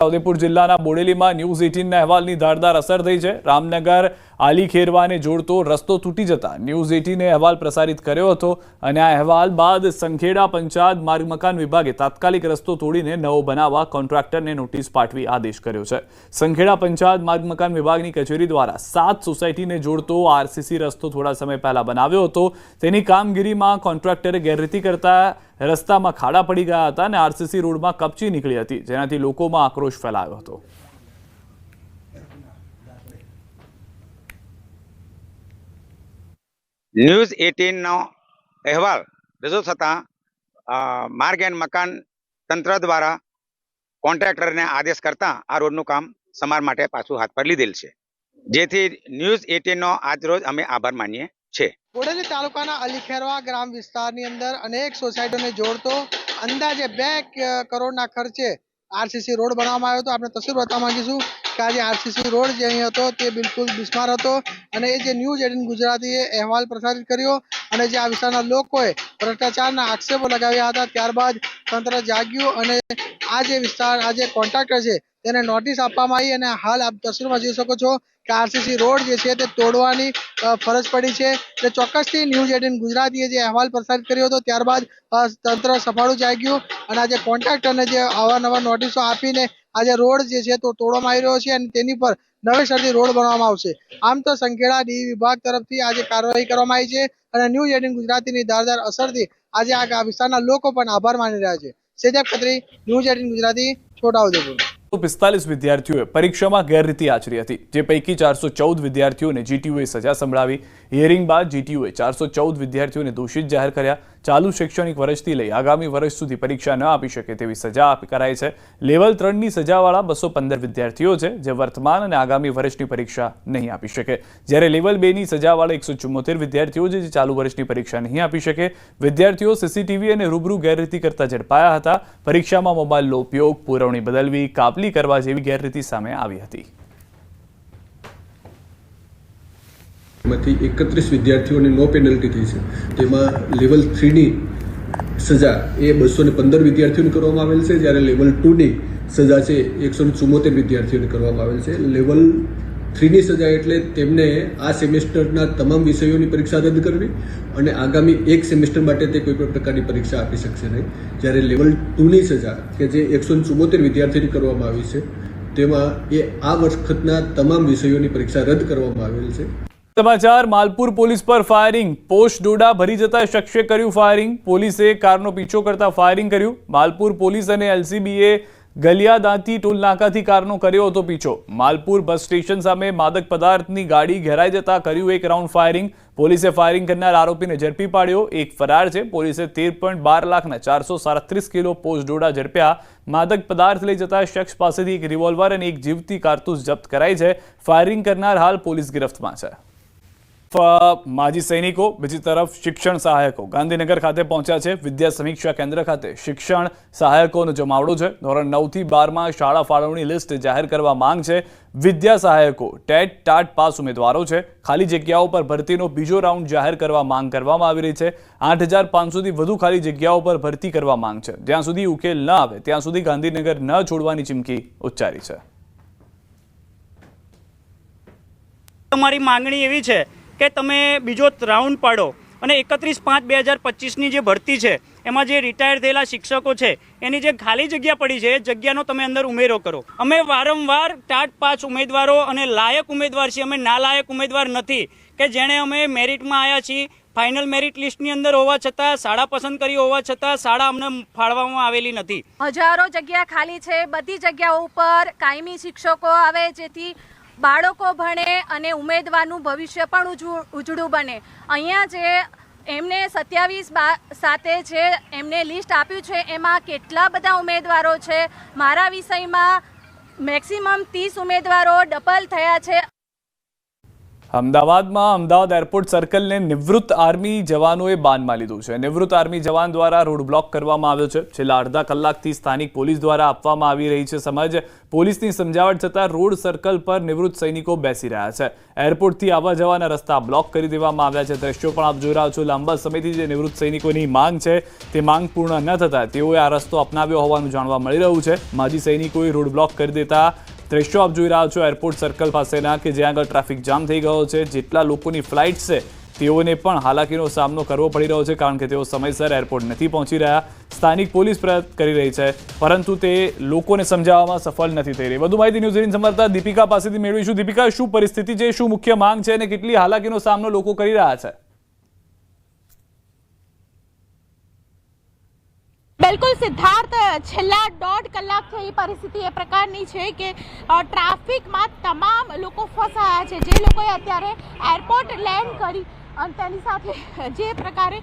ઉદયપુર જિલ્લાના બોડેલીમાં ન્યૂઝ 18ના અહેવાલની ધારદાર અસર થઈ છે। રામનગર આલીખેરવાને જોડતો રસ્તો તૂટી જતા ન્યૂઝ 18એ અહેવાલ પ્રસારિત કર્યો હતો અને આ અહેવાલ બાદ સંખેડા પંચાયત માર્ગ મકાન વિભાગે તાત્કાલિક રસ્તો તોડીને નવો બનાવવા કોન્ટ્રાક્ટરને નોટિસ પાઠવી આદેશ કર્યો છે। સંખેડા પંચાયત માર્ગ મકાન વિભાગની કચેરી દ્વારા 7 સોસાયટીને જોડતો આરસીસી રસ્તો થોડા સમય પહેલા બનાવ્યો હતો। તેની કામગીરીમાં કોન્ટ્રાક્ટરે ગેરરીતિ કરતા રસ્તામાં ખાડા પડી ગયા હતા અને આરસીસી રોડમાં કપચી નીકળી હતી, જેનાથી લોકોમાં આક્રોશ ફેલાયો હતો। ન્યૂઝ 18નો અહેવાલ રજૂ થતાં માર્ગ એન્ડ મકાન તંત્ર દ્વારા કોન્ટ્રાક્ટરને આદેશ કરતા આ રોડનું કામ સમાર માટે પાછું હાથ પર લીધેલ છે, જેથી ન્યૂઝ 18નો આજરોજ અમે આભાર માનીએ છીએ। બોડેલી તાલુકાના અલીખેરવા ગ્રામ વિસ્તારની અંદર અનેક સોસાયટીઓને જોડતો અંદાજે 2 કરોડના ખર્ચે આરસીસી રોડ બનાવવામાં આવ્યો હતો। આપણે તસવીર બતાવવા માંગીશું કે આજે આરસીસી રોડ જે અહીં હતો તે બિલકુલ બિસ્માર હતો અને એ જે ન્યૂઝ 18 ગુજરાતીએ અહેવાલ પ્રસારિત કર્યો અને જે આ વિસ્તારના લોકોએ ભ્રષ્ટાચારના આક્ષેપો લગાવ્યા હતા, ત્યારબાદ તંત્ર જાગ્યું અને આ જે વિસ્તાર આ જે કોન્ટ્રાક્ટર છે તેને નોટિસ આપવામાં આવી અને હાલ આપ તસવીરમાં જોઈ શકો છો કે આરસીસી રોડ જે છે તે તોડવાની ફરજ પડી છે। એટલે ચોક્કસથી ન્યૂઝ 18 ગુજરાતીએ જે અહેવાલ પ્રસારિત કર્યો હતો ત્યારબાદ તંત્ર સફાળું જાગ્યું અને આજે કોન્ટ્રાક્ટરને જે અવારનવાર નોટિસો આપીને આજે રોડ જે છે તો તોડવામાં આવી રહ્યો છે અને તેની પર નવેસરથી રોડ બનાવવામાં આવશે। આમ તો સંખેડા ડી વિભાગ તરફથી આજે કાર્યવાહી કરવામાં આવી છે અને ન્યૂઝ 18 ગુજરાતીની ધારદાર અસરથી આજે આ વિસ્તારના લોકો પણ આભાર માની રહ્યા છે। સેજબ ખત્રી, ન્યૂઝ 18 ગુજરાતી, છોટાઉદેપુર। 45 વિદ્યાર્થીઓએ પરીક્ષામાં ગેરરીતિ આચરી હતી, જે પૈકી 414 વિદ્યાર્થીઓને જીટીયુએ સજા સંભળાવી। હિયરિંગ બાદ જીટીયુએ 414 વિદ્યાર્થીઓને દોષિત જાહેર કર્યા। ચાલુ શૈક્ષણિક વર્ષથી લઈ આગામી વર્ષ સુધી પરીક્ષા ન આપી શકે તેવી સજા કરાઈ છે। લેવલ 3ની સજાવાળા 215 વિદ્યાર્થીઓ છે, જે વર્તમાન અને આગામી વર્ષની પરીક્ષા નહીં આપી શકે, જ્યારે લેવલ 2ની સજાવાળા 174 વિદ્યાર્થીઓ છે, જે ચાલુ વર્ષની પરીક્ષા નહીં આપી શકે। વિદ્યાર્થીઓ સીસીટીવી અને રૂબરૂ ગેરરીતિ કરતા ઝડપાયા હતા। પરીક્ષામાં મોબાઈલનો ઉપયોગ, પુરવણી બદલવી, કાપલી કરવા જેવી ગેરરીતિ સામે આવી હતી। માંથી 31 વિદ્યાર્થીઓને નો પેનલ્ટી થઈ છે, તેમાં લેવલ 3ની સજા એ 215 વિદ્યાર્થીઓને કરવામાં આવેલ છે, જ્યારે લેવલ 2ની સજા છે 174 વિદ્યાર્થીઓને કરવામાં આવેલ છે। લેવલ 3ની સજા એટલે તેમને આ સેમેસ્ટરના તમામ વિષયોની પરીક્ષા રદ કરવી અને આગામી એક સેમેસ્ટર માટે તે કોઈ પણ પ્રકારની પરીક્ષા આપી શકશે નહીં, જ્યારે લેવલ 2ની સજા કે જે 174 વિદ્યાર્થીઓને કરવામાં આવી છે તેમાં એ આ વખતના તમામ વિષયોની પરીક્ષા રદ કરવામાં આવેલ છે। સમાચાર માલપુર પોલીસ પર ફાયરિંગ। પોસ્ટ ડોડા ભરી જતા શખ્સે કર્યું ફાયરિંગ। પોલીસે કારનો પીછો કરતા ફાયરિંગ કર્યું। માલપુર પોલીસ અને એલસીબીએ ગલિયાદાંતી ટોલ નાકાથી કારનો કર્યો હતો પીછો। માલપુર બસ સ્ટેશન સામે માદક પદાર્થની ગાડી ઘેરાઈ જતા કર્યું એક રાઉન્ડ ફાયરિંગ। પોલીસે ફાયરિંગ કરનાર આરોપીને ઝડપી પાડ્યો, એક ફરાર છે। પોલીસે 13.12 લાખના 437 કિલો પોસ્ટ ડોડા ઝડપ્યા। માદક પદાર્થ લઈ જતા શખ્સ પાસેથી એક રિવોલ્વર અને એક જીવતી કારતૂસ જપ્ત કરાઈ છે। ફાયરિંગ કરનાર હાલ પોલીસ ગિરફ્તમાં છે। માજી સૈનિકો, બીજી તરફ શિક્ષણ સહાયકો ગાંધીનગર ખાતે પહોંચ્યા છે। વિદ્યા સમીક્ષા કેન્દ્ર ખાતે શિક્ષણ સહાયકોનો જમાવડો છે। ધોરણ 9 થી 12માં શાળા ફાળવણી લિસ્ટ જાહેર કરવા માંગ છે। વિદ્યા સહાયકો ટેટ ટાટ પાસ ઉમેદવારો છે। ખાલી જગ્યાઓ પર ભરતીનો બીજો રાઉન્ડ જાહેર કરવા માંગ કરવામાં આવી રહી છે। 8500થી વધુ ખાલી જગ્યાઓ પર ભરતી કરવા માંગ છે। જ્યાં સુધી ઉકેલ ન આવે ત્યાં સુધી ગાંધીનગર ન છોડવાની ચીમકી ઉચ્ચારી છે। તમારી માંગણી એવી છે કે તમે બીજો રાઉન્ડ પાડો અને 31/5/2025ની જે ભરતી છે એમાં જે રિટાયર થયેલા શિક્ષકો છે એની જે ખાલી જગ્યા પડી છે એ જગ્યાનો તમે અંદર ઉમેરો કરો। અમે વારંવાર ટાટ પાસ ઉમેદવારો અને લાયક ઉમેદવાર છીએ, અમે નાલાયક ઉમેદવાર નથી કે જેણે અમે મેરિટમાં આવ્યા છીએ। ફાઇનલ મેરિટ લિસ્ટની અંદર હોવા છતાં, શાળા પસંદ કરી હોવા છતાં શાળા અમને ફાળવવામાં આવેલી નથી। હજારો જગ્યા ખાલી છે, બધી જગ્યાઓ ઉપર કાયમી શિક્ષકો આવે જેથી બાળકો ભણે અને ઉમેદવારનું ભવિષ્ય પણ ઉજળું બને। અહીંયા જે એમને 27 સાથે જે એમને લિસ્ટ આપ્યું છે એમાં કેટલા બધા ઉમેદવારો છે। મારા વિષયમાં મેક્સિમમ 30 ઉમેદવારો ડબલ થયા છે। અમદાવાદમાં અમદાવાદ એરપોર્ટ સર્કલને નિવૃત્ત આર્મી જવાનોએ બાનમાં લીધું છે. નિવૃત્ત આર્મી જવાન દ્વારા રોડ બ્લોક કરવામાં આવ્યો છે. છેલ્લા અડધા કલાકથી સ્થાનિક પોલીસ દ્વારા આપવામાં આવી રહી છે સમજ. પોલીસની સમજાવટ છતાં રોડ સર્કલ પર નિવૃત્ત સૈનિકો બેસી રહ્યા છે. એરપોર્ટથી આવવા જવાના રસ્તા બ્લોક કરી દેવામાં આવ્યા છે. દ્રશ્યો પણ આપ જોઈ રહ્યા છો. લાંબા સમયથી જે નિવૃત્ત સૈનિકોની માંગ છે તે માંગ પૂર્ણ ન થતા તેઓએ આ રસ્તો અપનાવ્યો હોવાનું જાણવા મળી રહ્યું છે. માજી સૈનિકોએ રોડ બ્લોક કરી દેતા દ્રશ્યો આપ જોઈ રહ્યા છો એરપોર્ટ સર્કલ પાસેના કે જ્યાં આગળ ટ્રાફિક જામ થઈ ગયો છે. જેટલા લોકોની ફ્લાઇટ છે તેઓને પણ હાલાકીનો સામનો કરવો પડી રહ્યો છે કારણ કે તેઓ સમયસર એરપોર્ટ નથી પહોંચી રહ્યા. સ્થાનિક પોલીસ પ્રયત્ન કરી રહી છે પરંતુ તે લોકોને સમજાવવામાં સફળ નથી થઈ રહી. વધુ માહિતી ન્યૂઝ 18 સંવાદદાતા દીપિકા પાસેથી મેળવીશું. દીપિકા, શું પરિસ્થિતિ છે, શું મુખ્ય માંગ છે અને કેટલી હાલાકીનો સામનો લોકો કરી રહ્યા છે? બિલકુલ સિદ્ધાર્થ, છેલ્લા 1.5 કલાકથી એ પરિસ્થિતિ એ પ્રકારની છે કે ટ્રાફિકમાં તમામ લોકો ફસાયા છે. જે લોકોએ અત્યારે એરપોર્ટ લેન્ડ કરી અને તેની સાથે જે પ્રકારે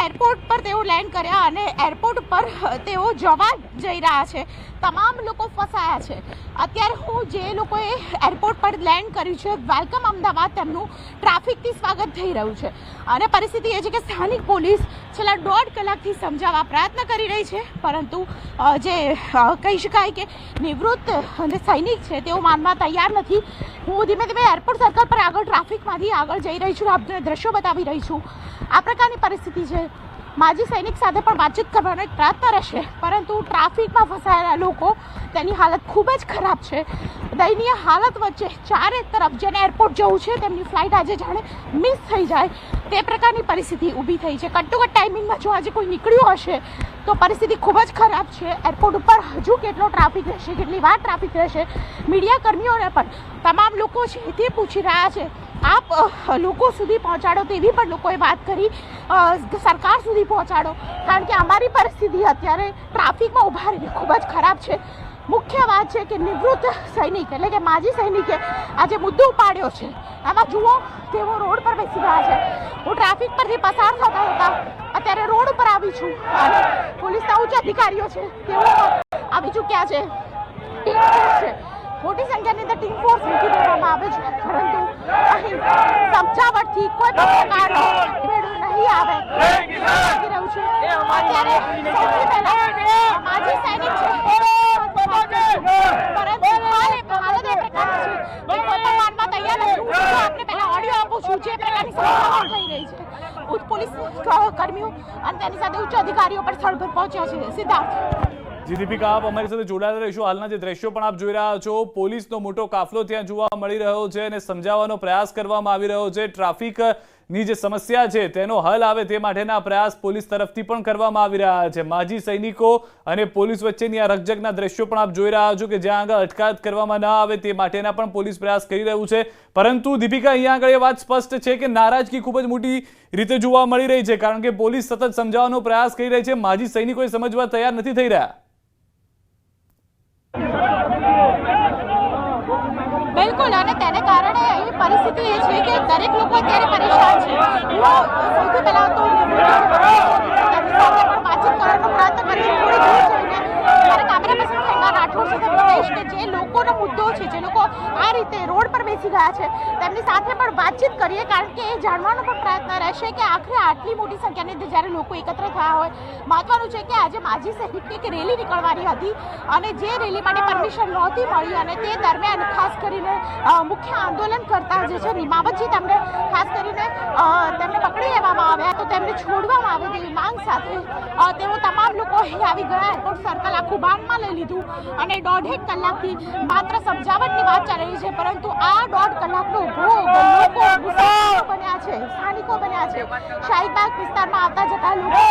એરપોર્ટ પર તેઓ લેન્ડ કર્યા અને એરપોર્ટ પર તેઓ જવા જઈ રહ્યા છે, તમામ લોકો ફસાયા છે. અત્યારે હું જે લોકોએ એરપોર્ટ પર લેન્ડ કર્યું છે, વેલકમ અમદાવાદ, તેમનું ટ્રાફિકથી સ્વાગત થઈ રહ્યું છે. અને પરિસ્થિતિ એ છે કે સ્થાનિક પોલીસ છેલ્લા 1.5 કલાકથી સમજાવવા પ્રયત્ન કરી રહી છે પરંતુ જે કહી શકાય કે નિવૃત્ત સૈનિક છે તેઓ માનવા તૈયાર નથી. હું ધીમે ધીમે એરપોર્ટ સર્કલ પર આગળ ટ્રાફિકમાંથી આગળ જઈ રહી છું, આપને દ્રશ્યો બતાવી રહી છું. આ પ્રકારની પરિસ્થિતિ છે. માજી સૈનિક સાથે પણ વાતચીત કરવાનો એક પ્રયત્ન રહેશે પરંતુ ટ્રાફિકમાં ફસાયેલા લોકો, તેની હાલત ખૂબ જ ખરાબ છે. દયનીય હાલત વચ્ચે ચારે તરફ જેને એરપોર્ટ જવું છે તેમની ફ્લાઇટ આજે જાણે મિસ થઈ જાય તે પ્રકારની પરિસ્થિતિ ઊભી થઈ છે. કટ ટાઈમિંગમાં જો આજે કોઈ નીકળ્યું હશે તો પરિસ્થિતિ ખૂબ જ ખરાબ છે. એરપોર્ટ ઉપર હજુ કેટલો ટ્રાફિક રહેશે, કેટલી વાર ટ્રાફિક રહેશે, મીડિયા કર્મીઓને પણ તમામ લોકો છે તે પૂછી રહ્યા છે. આપ લોકો સુધી પહોંચાડો તેવી પણ લોકોએ વાત કરી, સરકાર સુધી પહોંચાડો કારણ કે અમારી પરિસ્થિતિ અત્યારે ટ્રાફિકમાં ઊભા રહીને ખૂબ જ ખરાબ છે. મુખ્ય વાત છે કે નિવૃત્ત સૈનિક એટલે કે માજી સૈનિકે આજે મુદ્દો ઉપાડ્યો છે. આમાં જુઓ, તેઓ રોડ પર બેસી રહ્યા છે. હું ટ્રાફિક પરથી પસાર થતા હતા અત્યારે રોડ ઉપર આવી છું અને પોલીસના ઉચ્ચ અધિકારીઓ છે તેઓ આવી ચૂક્યા છે. ટીમ ફોર્સ છે, મોટી સંખ્યાની અંદર ટીમ ફોર્સ મૂકી દેવામાં આવે છે પરંતુ અહીં સમજાવટથી કોઈ પણ પ્રકારનો મેળ નહીં આવે રહ્યું છે. અત્યારે સૌથી પહેલા માજી સૈનિક છે પરંતુ હાલત એ પ્રકારની છે કે કોઈ પણ માનવા તૈયાર નથી. હું આપને પહેલા ઓડિયો આપું છું જે પ્રકારની સમસ્યાઓ થઈ રહી છે. ઉચ્ચ પોલીસ કર્મીઓ અને તેની સાથે ઉચ્ચ અધિકારીઓ પણ સ્થળ પર પહોંચ્યા છે. સિદ્ધાર્થ. જી દીપિકા, આપ અમારી સાથે જોડાયેલા રહીશું. હાલના જે દ્રશ્યો પણ આપ જોઈ રહ્યા છો, પોલીસનો મોટો કાફલો ત્યાં જોવા મળી રહ્યો છે અને સમજાવવાનો પ્રયાસ કરવામાં આવી રહ્યો છે. ટ્રાફિકની જે સમસ્યા છે તેનો હલ આવે તે માટેના પ્રયાસ પોલીસ તરફથી પણ કરવામાં આવી રહ્યા છે. માજી સૈનિકો અને પોલીસ વચ્ચેની આ રકઝકના દ્રશ્યો પણ આપ જોઈ રહ્યા છો કે જ્યાં આગળ અટકાયત કરવામાં ન આવે તે માટેના પણ પોલીસ પ્રયાસ કરી રહ્યું છે. પરંતુ દીપિકા, અહીંયા આગળ એ વાત સ્પષ્ટ છે કે નારાજગી ખૂબ જ મોટી રીતે જોવા મળી રહી છે કારણ કે પોલીસ સતત સમજાવવાનો પ્રયાસ કરી રહી છે. માજી સૈનિકો સમજવા તૈયાર નથી થઈ રહ્યા. બિલકુલ, અને તેને કારણે એ પરિસ્થિતિ એ છે કે દરેક લોકો અત્યારે પરેશાન છે. હું સૌથી પહેલા તો તેમની સાથે પણ વાતચીત કરવાનો પ્રયત્ન કરીશ. થોડી દૂર જઈને મારા કેમેરા પર્સન ખેંગા રાઠોડ છે તેમને કહીશ કે જે લોકોનો મુદ્દો છે, જે લોકો આ રીતે રોડ પર બેસી ગયા છે તેમની સાથે પણ વાતચીત કરીએ કારણ કે એ જાણવાનો પણ પ્રયત્ન રહેશે કે આખરે આટલી મોટી સંખ્યાની અંદર જ્યારે લોકો એકત્ર થયા હોય. મહત્વનું છે કે આજે માજી સૈનિકની એક રેલી નીકળવાની હતી અને જે રેલી માટે પરમિશન નહોતી મળી અને તે દરમિયાન ખાસ કરીને મુખ્ય આંદોલન કરતા જે છે નિમાવતજી, તેમને ખાસ કરીને તેમને પકડી લેવામાં આવ્યા તો તેમને છોડવામાં આવે તેવી માંગ સાથે તેઓ તમામ લોકો અહીં આવી ગયા. એરપોર્ટ સર્કલ આખું બાનમાં લઈ લીધું અને 1.5 કલાકથી માત્ર સમજાવટની વાત ચાલી રહી છે પરંતુ આ 1.5 કલાકનો ભોગ લોકો બન્યા છે, સ્થાનિકો બન્યા છે. શાહીબાગ વિસ્તારમાં આવતા જતા લોકો,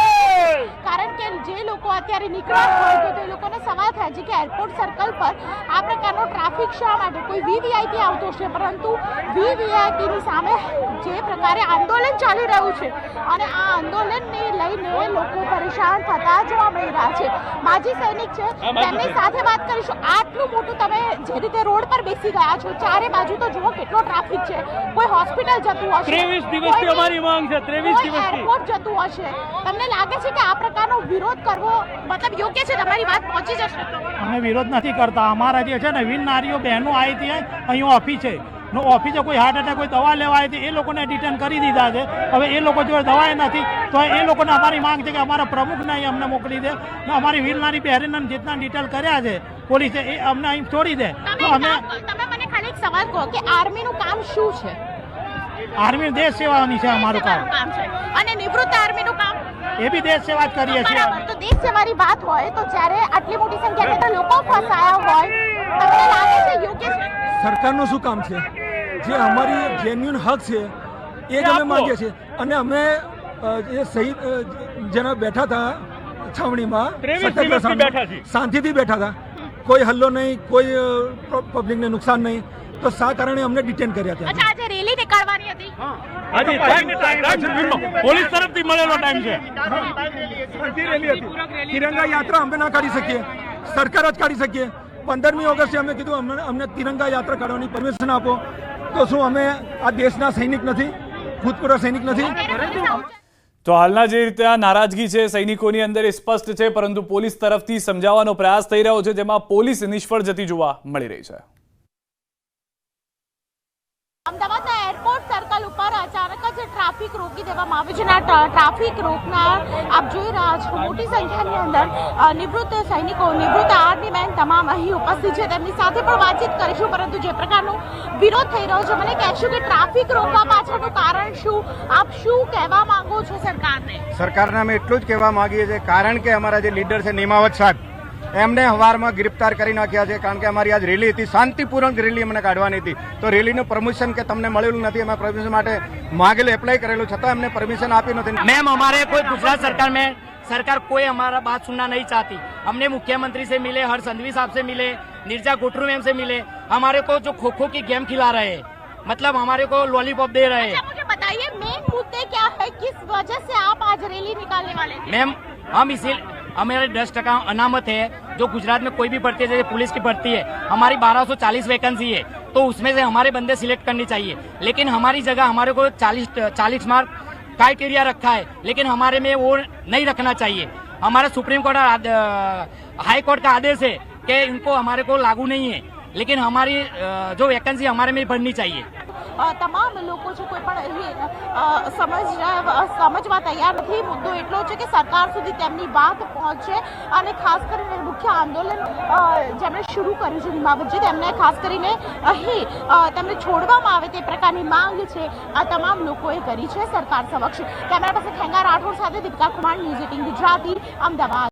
કારણ કે જે લોકો અત્યારે નીકળ્યા હોય તો તે લોકોને સવાલ થાય છે કે એરપોર્ટ સર્કલ પર આ પ્રકારનો ટ્રાફિક શા માટે? કોઈ વીવીઆઈપી આવતો છે પરંતુ વીવીઆઈપીની સામે જે પ્રકારે આંદોલન ચાલી રહ્યું છે અને આ આંદોલનને લઈને લોકો પરેશાન થતા જોવા મળી રહ્યા છે. માજી સૈનિક છે, તેમની સાથે વાત કરીશું. આટલું મોટું તમે જે રીતે રોડ પર બેસી ગયા છો, ચારે બાજુ તો જુઓ કેટલો ટ્રાફિક છે. કોઈ હોસ્પિટલ જતું હશે, 23 દિવસથી અમારી માંગ છે, 23 દિવસથી એરપોર્ટ જતું હશે. તમને લાગે છે કે આ પ્રકારનો વિરોધ કરવો મતલબ યોગ્ય છે? તમારી વાત પહોંચી જશે? અમે વિરોધ નથી કરતા. અમારા જે છે ને વીર નારીઓ બહેનો આવી હતી અહીં ઓફિસ છે ઓફિસે કોઈ હાર્ટ એટેક કોઈ દવા લેવા આવી હતી એ લોકોને ડિટેન કરી દીધા છે. હવે એ લોકો જોડે દવાએ નથી તો એ લોકોને અમારી માંગ છે કે અમારા પ્રમુખને અહીં અમને મોકલી દે ને અમારી વીરનારી બહેરીને જેટલા ડિટેલ કર્યા છે પોલીસે એ અમને અહીં છોડી દે. તો અમે તમે મને ખાલી એક સવાલ કહો કે આર્મીનું કામ શું છે? આર્મી દેશ સેવાની છે અમારું કામ, છે અને નિવૃત્ત આર્મીનું કામ એ બી દેશ સેવા જ કરીએ છીએ. બરાબર. તો દેશ સેવાની વાત હોય તો જ્યારે આટલી મોટી સંખ્યામાં લોકો ફસાયા હોય તમને લાગે છે યોગ્ય છે? સરકારનું શું કામ છે? જે અમારી જેન્યુન હક છે એ જ અમે માંગીએ છીએ. અને અમે જે શહીદ જેના બેઠા હતા છાવણીમાં શાંતિથી બેઠા હતા, કોઈ હલ્લો નહીં, કોઈ પબ્લિકને નુકસાન નહીં, તો શા કારણે અમને ડિટેન કર્યા હતા. અચ્છા, આજે રેલી નીકળવાની હતી. પોલીસ તરફથી મળેલો ટાઈમ છે. તિરંગા યાત્રા અમે ના કાઢી શકીએ, સરકાર જ કાઢી શકીએ. 15મી ઓગસ્ટે અમે કીધું અમને તિરંગા યાત્રા કાઢવાની પરમિશન આપો. તો શું અમે આ દેશના સૈનિક નથી, ભૂતપૂર્વ સૈનિક નથી? તો હાલના જે રીતે આ નારાજગી છે સૈનિકોની અંદર એ સ્પષ્ટ છે, પરંતુ પોલીસ તરફથી સમજાવવાનો પ્રયાસ થઈ રહ્યો છે, જેમાં પોલીસ નિષ્ફળ જતી જોવા મળી રહી છે. અમદાવાદના એરપોર્ટ સર્કલ ઉપર અચાનક જ ટ્રાફિક રોકી દેવામાં આવ્યું છે. ટ્રાફિક રોકનાર આપ જોઈ રહ્યા છો મોટી સંખ્યાની અંદર નિવૃત્ત સૈનિકો, નિવૃત્ત આર્મી મેન તમામ અહીં ઉપસ્થિત છે. તેમની સાથે પણ વાતચીત કરીશું, પરંતુ જે પ્રકારનો વિરોધ થઈ રહ્યો છે મને કહેશું કે ટ્રાફિક રોકવા પાછળનું કારણ શું? આપ શું કહેવા માંગો છો સરકારને? સરકારને અમે એટલું જ કહેવા માંગીએ છીએ, કારણ કે અમારા જે લીડર છે નિમાવત સાહેબ, એમને હવારમાં ગ્રેપ્તાર કરી નાખ્યા છે. કારણ કે અમારી આજ રેલી હતી, શાંતિપૂર્વક રેલી અમને કાઢવાની હતી, તો રેલીનું પરમિશન કે તમને મળેલું નથી. અમે પરમિશન માટે માગેલું, એપ્લાય કરેલું, છતાં અમને પરમિશન આપી નથી. मैम हमारे कोई गुजरात सरकार में सरकार कोई हमारा बात सुनना नहीं चाहती. हमने मुख्यमंत्री से मिले, हर संधवी साहब से मिले, निर्जा गुटरू मैम से मिले. हमारे को जो खो खो की गेम खिला रहे हैं, मतलब हमारे को लॉलीपॉप दे रहे हैं. मुझे बताइए मेन मुद्दे क्या है, किस वजह से आप आज रैली निकालने वाले थे? मैम हम इसी हमारे 10% अनामत है जो गुजरात में कोई भी भर्ती है, जैसे पुलिस की भर्ती है, हमारी 1240 वैकेंसी है, तो उसमें से हमारे बंदे सिलेक्ट करनी चाहिए. लेकिन हमारी जगह हमारे को 40 मार्क क्राइटेरिया रखा है, लेकिन हमारे में वो नहीं रखना चाहिए. हमारा सुप्रीम कोर्ट हाई कोर्ट का आदेश है कि इनको हमारे को लागू नहीं है, लेकिन हमारी जो वैकेंसी हमारे में भरनी चाहिए. તમામ લોકો છે કોઈ પણ સમજવા તૈયાર નથી. મુદ્દો એટલો છે કે સરકાર સુધી તેમની વાત પહોંચે અને ખાસ કરીને મુખ્ય આંદોલન જેમણે શરૂ કર્યું છે નિમાવતજી, તેમને ખાસ કરીને અહીં તેમને છોડવામાં આવે તે પ્રકારની માંગ છે આ તમામ લોકોએ કરી છે સરકાર સમક્ષ. કેમેરા પાસે ખેંગા રાઠોડ સાથે દીપિકા કુમાર, ન્યૂઝ 18 ગુજરાતી, અમદાવાદ.